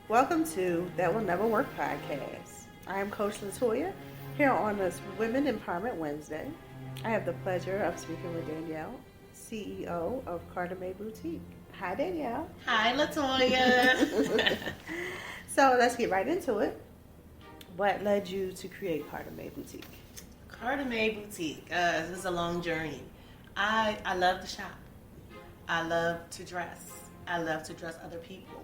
Welcome to That Will Never Work podcast. I am Coach Latoya here on this Women Empowerment Wednesday. I have the pleasure of speaking with Danielle, CEO of Carter Boutique. Hi, Danielle. Hi, Latoya. So let's get right into it. What led you to create Carter Boutique? Carter Boutique. This is a long journey. I love to shop. I love to dress. I love to dress other people.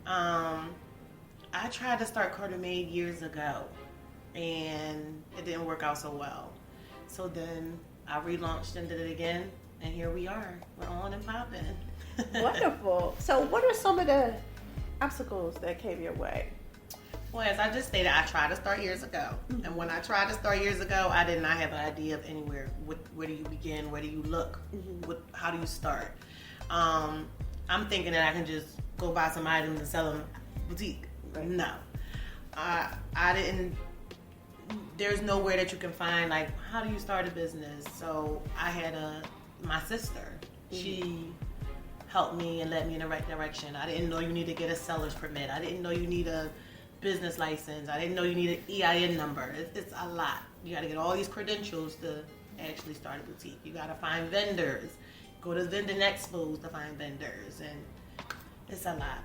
I tried to start Carter Made years ago, and it didn't work out so well. So then I relaunched and did it again, and here we are. We're on and popping. Wonderful. So what are some of the obstacles that came your way? Well, as I just stated, I tried to start years ago. Mm-hmm. And when I tried to start years ago, I did not have an idea of anywhere. Where do you begin? Where do you look? Mm-hmm. How do you start? I'm thinking that I can just go buy some items and sell them boutique. Right. No. I didn't. There's nowhere that you can find, like, how do you start a business? So I had my sister. Mm-hmm. She helped me and led me in the right direction. I didn't know you need to get a seller's permit. I didn't know you need a business license. I didn't know you need an EIN number. It's a lot. You got to get all these credentials to actually start a boutique. You got to find vendors. Go to vending expos to find vendors, and it's a lot.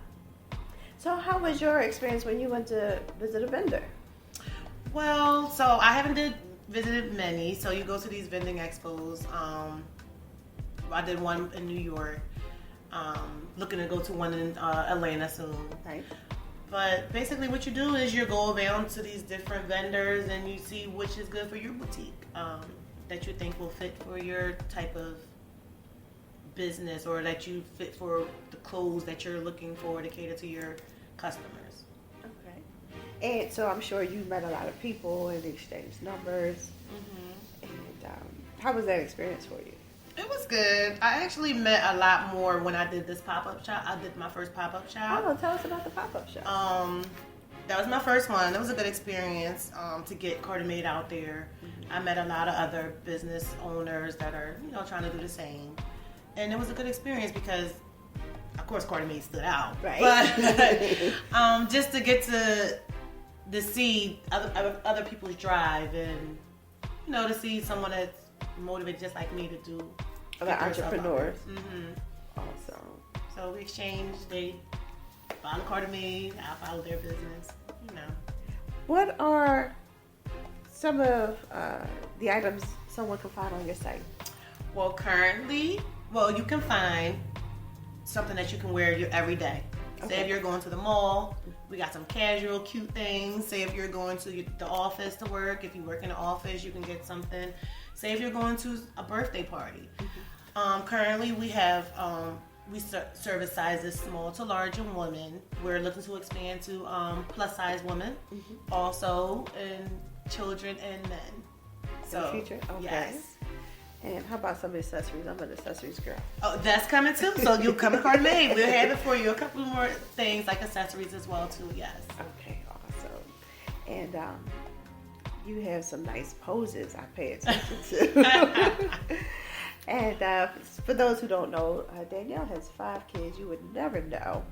So how was your experience when you went to visit a vendor? Well, so I haven't visited many. So you go to these vending expos. I did one in New York. Looking to go to one in Atlanta soon. Right. But basically what you do is you go around to these different vendors and you see which is good for your boutique, that you think will fit for your type of business, or that you fit for the clothes that you're looking for to cater to your customers. Okay. And so I'm sure you met a lot of people and exchanged numbers. Mm-hmm. And how was that experience for you? It was good. I actually met a lot more when I did this pop-up shop. I did my first pop-up shop. Oh, tell us about the pop-up shop. That was my first one. It was a good experience to get Carter Made out there. Mm-hmm. I met a lot of other business owners that are, trying to do the same. And it was a good experience because, of course, Carter Made stood out. Right. But just to get to see other people's drive and, to see someone that's motivated just like me to do. Other entrepreneurs. Mm-hmm. Awesome. So we exchanged. They followed Carter Made. I followed their business. What are some of the items someone can find on your site? Well, currently, you can find something that you can wear every day. Okay. Say if you're going to the mall, we got some casual, cute things. Say if you're going to the office to work, if you work in the office, you can get something. Say if you're going to a birthday party. Mm-hmm. Currently, we have we service sizes small to large in women. We're looking to expand to plus size women, mm-hmm. also in children and men. In the future, okay. Yes. And how about some accessories? I'm an accessories girl. Oh, that's coming too. So you'll come to Carter Made. We'll have it for you. A couple more things like accessories as well too. Yes. Okay, awesome. And you have some nice poses I pay attention to. And for those who don't know, Danielle has 5 kids. You would never know.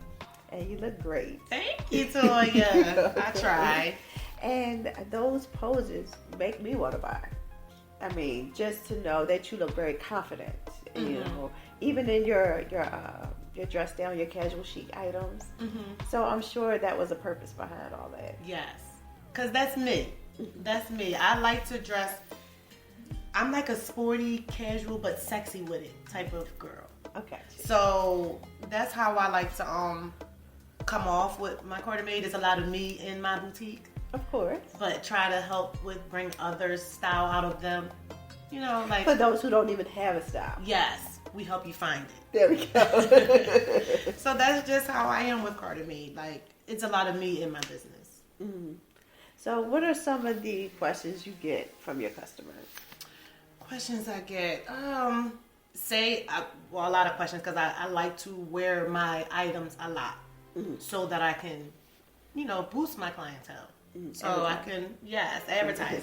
And you look great. Thank you, Toya. I try. And those poses make me want to buy. I mean, just to know that you look very confident, mm-hmm. Even in your dress down, your casual chic items. Mm-hmm. So I'm sure that was a purpose behind all that. Yes, because that's me. That's me. I like to dress. I'm like a sporty, casual, but sexy with it type of girl. Okay. So that's how I like to come off with my Carter Made. There's a lot of me in my boutique. Of course. But try to help bring others' style out of them. Like... For those who don't even have a style. Yes. We help you find it. There we go. So that's just how I am with Carter Made. Like, it's a lot of me in my business. Mm-hmm. So what are some of the questions you get from your customers? Questions I get? A lot of questions because I like to wear my items a lot. Mm-hmm. So that I can, boost my clientele. So I can, advertising.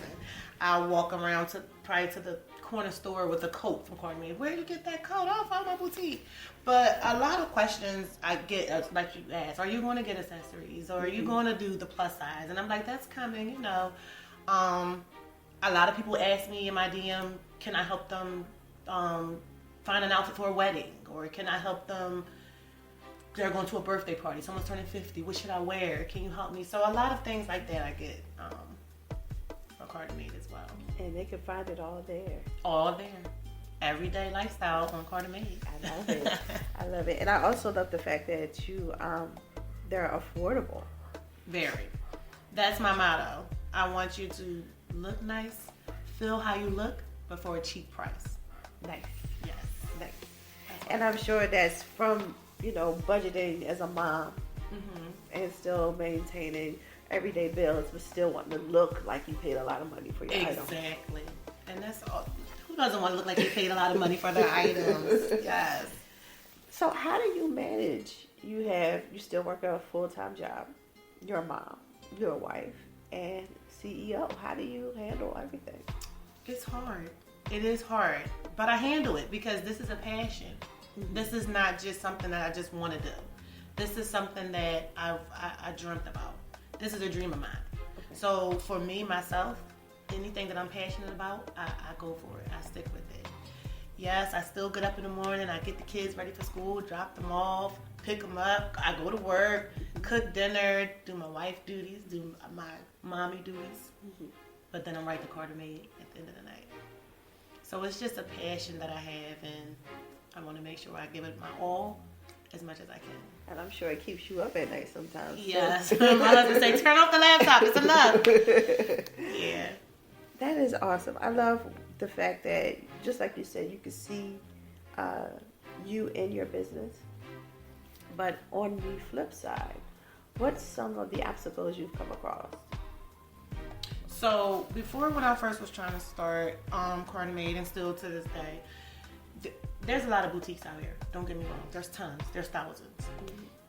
I'll walk around to the corner store with a coat from Carter Made. Where did you get that coat? Oh, from my boutique. But a lot of questions I get, like you asked, are you going to get accessories? Or are you going to do the plus size? And I'm like, that's coming, you know. A lot of people ask me in my DM, can I help them find an outfit for a wedding? Or can I help them, they're going to a birthday party, someone's turning 50, what should I wear? Can you help me? So a lot of things like that I get for Carter Made as well. And they can find it all there. All there. Everyday lifestyle on Carter Made. I love it. I love it. And I also love the fact that you, they're affordable. Very. That's my motto. I want you to look nice, feel how you look, but for a cheap price. Nice. Yes. Nice. And I'm sure that's from, you know, budgeting as a mom and still maintaining everyday bills, but still wanting to look like you paid a lot of money for your item. Exactly. And that's all. Who doesn't want to look like they paid a lot of money for their items? Yes. So how do you manage? You still work a full-time job. You're a mom. You're a wife. And CEO. How do you handle everything? It's hard. It is hard. But I handle it because this is a passion. This is not just something that I just want to do. This is something that I dreamt about. This is a dream of mine. Okay. So for me, myself, anything that I'm passionate about, I go for it. I stick with it. Yes, I still get up in the morning. I get the kids ready for school, drop them off, pick them up. I go to work, cook dinner, do my wife duties, do my mommy duties. But then I'm right to Carter Made at the end of the night. So it's just a passion that I have, and I want to make sure I give it my all as much as I can. And I'm sure it keeps you up at night sometimes. Yes. My husband say, turn off the laptop. It's enough. Yeah. That is awesome. I love the fact that, just like you said, you can see you in your business. But on the flip side, what's some of the obstacles you've come across? So before, when I first was trying to start Carter Made, and still to this day, there's a lot of boutiques out here. Don't get me wrong. There's tons. There's thousands.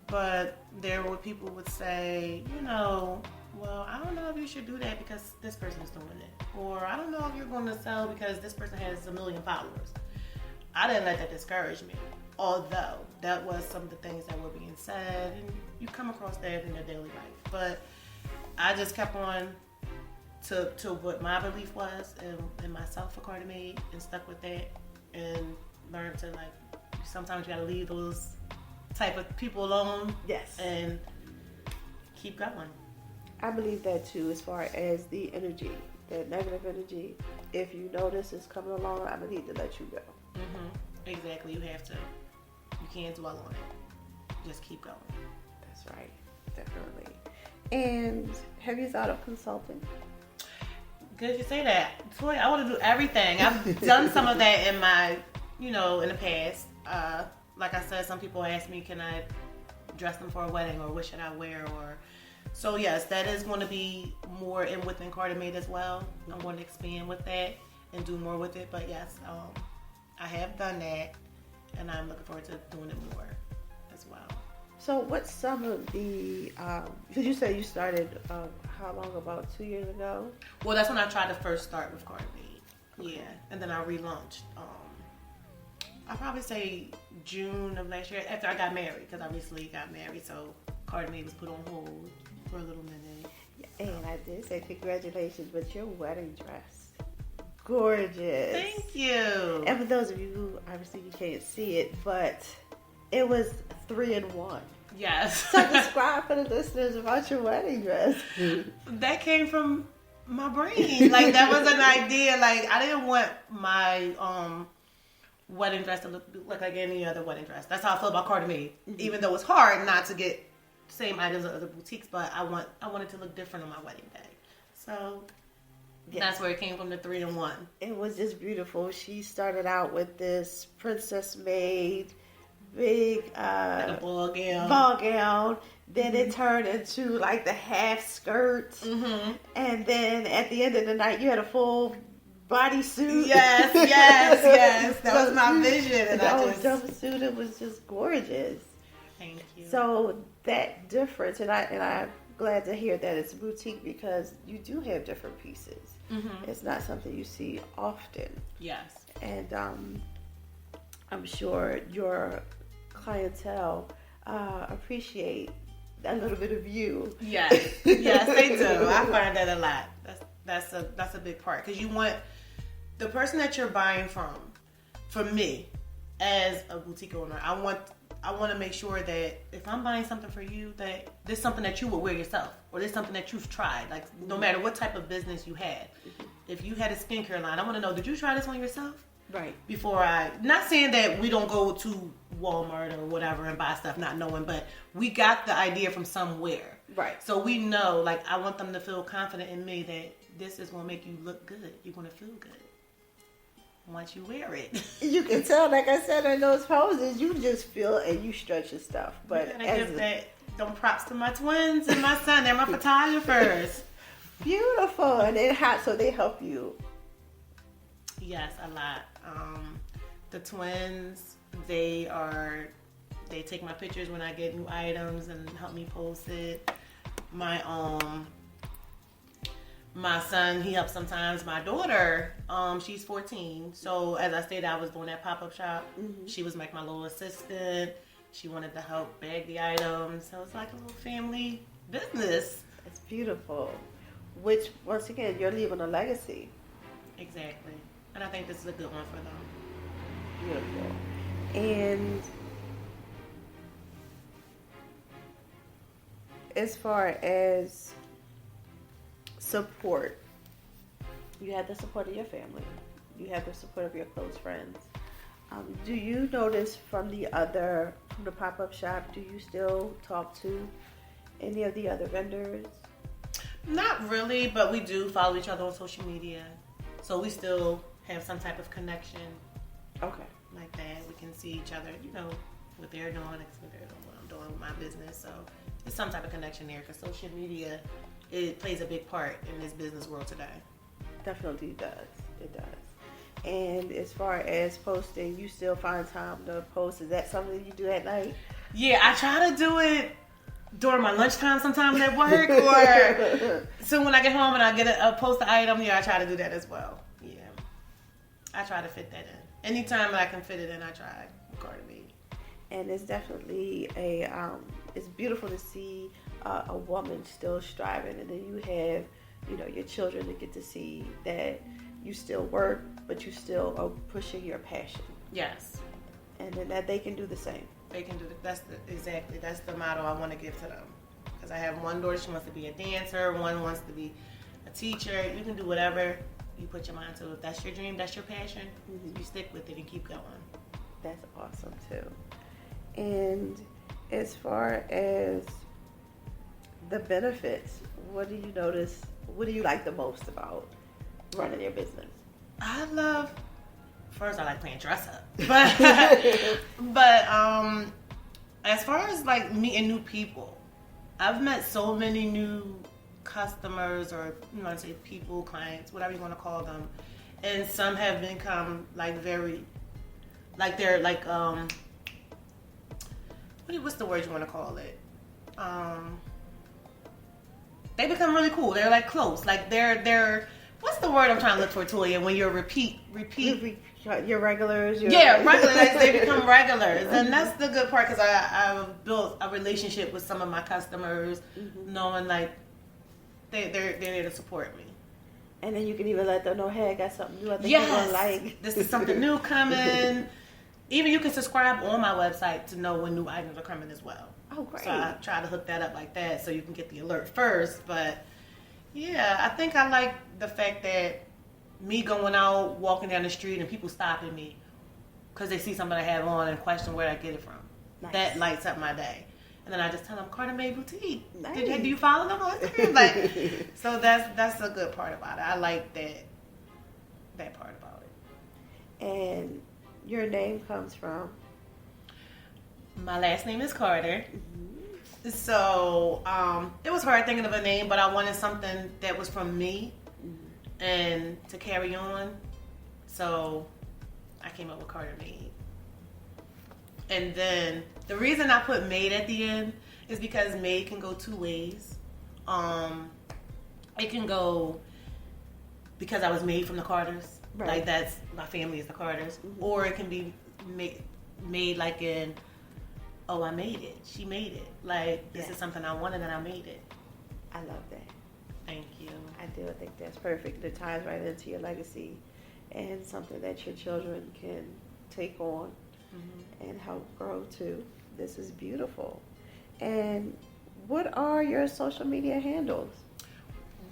But there were people would say, you know, well, I don't know if you should do that because this person's doing it. Or I don't know if you're going to sell because this person has 1 million followers. I didn't let that discourage me. Although that was some of the things that were being said, and you come across that in your daily life. But I just kept on to what my belief was in myself for Carter Made, and stuck with that, and learned to, like, sometimes you gotta leave those type of people alone. Yes. And keep going. I believe that too, as far as the energy, that negative energy. If you notice it's coming along, I'm gonna need to let you go. Exactly. You have to. You can't dwell on it. Just keep going. That's right. Definitely. And have you thought of consulting? Good you say that. Toy, I want to do everything. I've done some of that in my, in the past. Like I said, some people ask me, can I dress them for a wedding, or what should I wear? So yes, that is going to be more within Carter Made as well. I want to expand with that and do more with it. But yes, I have done that, and I'm looking forward to doing it more as well. So what's some of the, because you said you started, how long, about 2 years ago? Well, that's when I tried to first start with Carter Made. Okay. Yeah, and then I relaunched. I'll probably say June of last year, after I got married, because I recently got married, so Carter Made was put on hold for a little minute. And I did say congratulations, but your wedding dress, gorgeous. Thank you. And for those of you who, obviously you can't see it, but it was 3-in-1. Yes. So describe for the listeners about your wedding dress. That came from my brain. Like, that was an idea. Like, I didn't want my wedding dress to look like any other wedding dress. That's how I feel about Carter Made. Even though it's hard not to get the same items at other boutiques, but I wanted to look different on my wedding day. So that's where it came from, the 3-in-1. It was just beautiful. She started out with this princess made big like a ball gown. Then it turned into like the half skirt. And then at the end of the night you had a full bodysuit. Yes. That was my vision. And jumpsuit, it was just gorgeous. Thank you. So that difference, and I'm glad to hear that it's boutique, because you do have different pieces. It's not something you see often. Yes. and I'm sure your clientele appreciate a little bit of you. Yes, yes, they do. I find that a lot. That's a big part, because you want the person that you're buying from. For me, as a boutique owner, I want to make sure that if I'm buying something for you, that there's something that you would wear yourself, or there's something that you've tried. Like, no matter what type of business you had, if you had a skincare line, I want to know, did you try this on yourself? Right. Before not saying that we don't go to Walmart or whatever and buy stuff not knowing, but we got the idea from somewhere. Right. So we know, like, I want them to feel confident in me that this is going to make you look good. You're going to feel good once you wear it. You can tell, like I said, in those poses, you just feel and you stretch your stuff. But I give them props to my twins and my son. They're my photographers. Beautiful. And then so they help you. Yes, a lot. The twins, they take my pictures when I get new items and help me post it. My son, he helps sometimes. My daughter, she's 14. So as I stated, I was doing that pop-up shop. Mm-hmm. She was like my little assistant. She wanted to help bag the items. So it's like a little family business. It's beautiful. Which, once again, you're leaving a legacy. Exactly. And I think this is a good one for them. Beautiful. And as far as support, you have the support of your family. You have the support of your close friends. Do you notice from the pop-up shop, do you still talk to any of the other vendors? Not really, but we do follow each other on social media. So we still have some type of connection. Okay. Like that. We can see each other, what they're doing, what I'm doing with my business. So it's some type of connection there, because social media, it plays a big part in this business world today. Definitely does. It does. And as far as posting, you still find time to post. Is that something you do at night? Yeah, I try to do it during my lunchtime sometimes at work, or so when I get home and I get a post an item, I try to do that as well. Yeah. I try to fit that in. Anytime I can fit it in, I try. According to me. And it's definitely it's beautiful to see a woman still striving, and then you have, your children to get to see that you still work, but you still are pushing your passion. Yes. And then that they can do the same. They can do that's the motto I want to give to them. Because I have one daughter, she wants to be a dancer, one wants to be a teacher. You can do whatever you put your mind to. If that's your dream, that's your passion, you stick with it and keep going. That's awesome too. And as far as the benefits, what do you notice? What do you like the most about running your business? First, I like playing dress up, but as far as like meeting new people, I've met so many new customers, or say people, clients, whatever you want to call them, and some have become like very, like they're like what's the word you want to call it? They become really cool. They're like close. Like they're what's the word I'm trying to look for, Toya? When you're repeat. Your regulars. Regulars. They become regulars, and that's the good part, because I've built a relationship with some of my customers, knowing like they're there to support me. And then you can even let them know, hey, I got something new. I think you're gonna like. This is something new coming. Even you can subscribe on my website to know when new items are coming as well. Oh, great. So I try to hook that up like that so you can get the alert first. But yeah, I think I like the fact that me going out, walking down the street, and people stopping me because they see something I have on and question where I get it from. Nice. That lights up my day. And then I just tell them, Carter Made Boutique. Nice. Do you follow them on Instagram? So that's a good part about it. I like that part about it. And your name comes from? My last name is Carter. Mm-hmm. So it was hard thinking of a name, but I wanted something that was from me and to carry on. So I came up with Carter Made. And then the reason I put made at the end is because made can go two ways. It can go because I was made from the Carters. Right. Like that's my family is the Carters, or it can be made like in, oh, I made it. She made it. Like this is something I wanted and I made it. I love that. Thank you. I do. I think that's perfect. It ties right into your legacy and something that your children can take on and help grow too. This is beautiful. And what are your social media handles?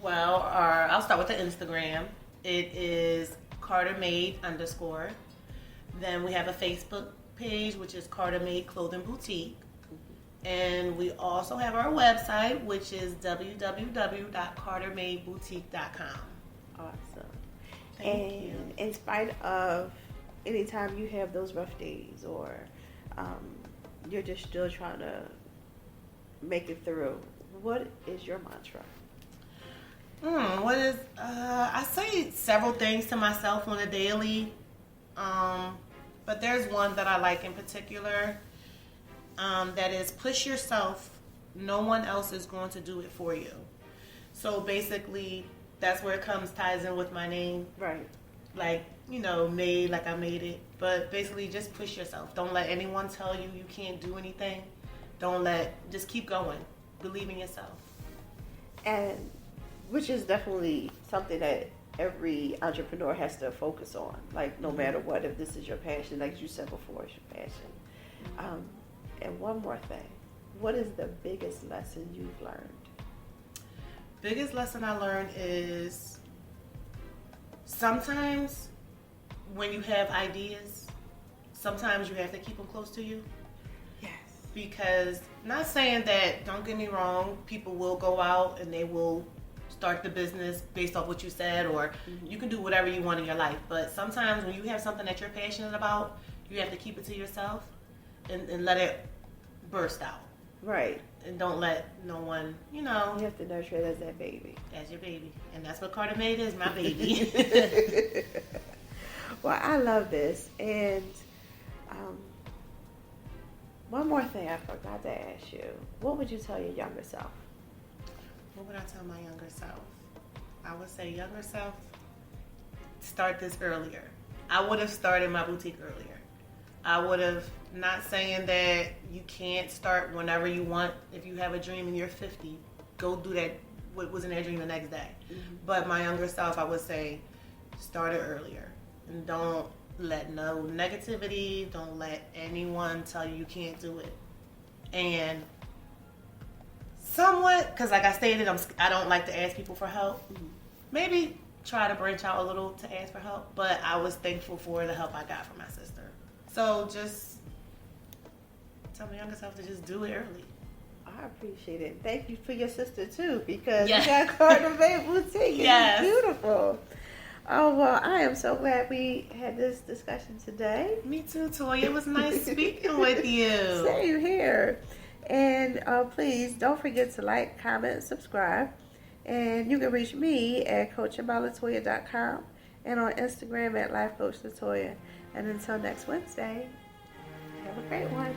Well, I'll start with the Instagram. It is CarterMade _. Then we have a Facebook page, which is CarterMade Clothing Boutique. And we also have our website, which is www.cartermadeboutique.com. Awesome. Thank you. In spite of anytime you have those rough days or you're just still trying to make it through, what is your mantra? I say several things to myself on a daily, but there's one that I like in particular, that is push yourself. No one else is going to do it for you. So basically, that's where it ties in with my name. Right. Like, made, like I made it. But basically, just push yourself. Don't let anyone tell you you can't do anything. Just keep going. Believe in yourself. And which is definitely something that every entrepreneur has to focus on. Like, no matter what, if this is your passion, like you said before, it's your passion. And one more thing. What is the biggest lesson you've learned? Biggest lesson I learned is sometimes when you have ideas, sometimes you have to keep them close to you. Yes. Because, not saying that, don't get me wrong, people will go out and they will start the business based off what you said, or you can do whatever you want in your life. But sometimes when you have something that you're passionate about, you have to keep it to yourself and let it burst out. Right. And don't let no one, You have to nurture it as that baby. As your baby. And that's what CarterMade is, my baby. Well, I love this. And one more thing I forgot to ask you. What would you tell your younger self? What would I tell my younger self? I would say, younger self, start this earlier. I would have started my boutique earlier. I would have, not saying that you can't start whenever you want. If you have a dream and you're 50, go do that, what was in that dream the next day. But my younger self, I would say, start it earlier. And don't let no negativity, don't let anyone tell you you can't do it. And somewhat, because like I stated, I don't like to ask people for help. Maybe try to branch out a little to ask for help, but I was thankful for the help I got from my sister. So just tell my younger self to just do it early. I appreciate it. Thank you for your sister too, because Yes. you got CarterMade Boutique. Yes. It's beautiful. Oh, well, I am so glad we had this discussion today. Me too, Toya. It was nice speaking with you. Same here. And please don't forget to like, comment, and subscribe. And you can reach me at coachaboutlatoya.com and on Instagram at LifeCoachLatoya. And until next Wednesday, have a great one.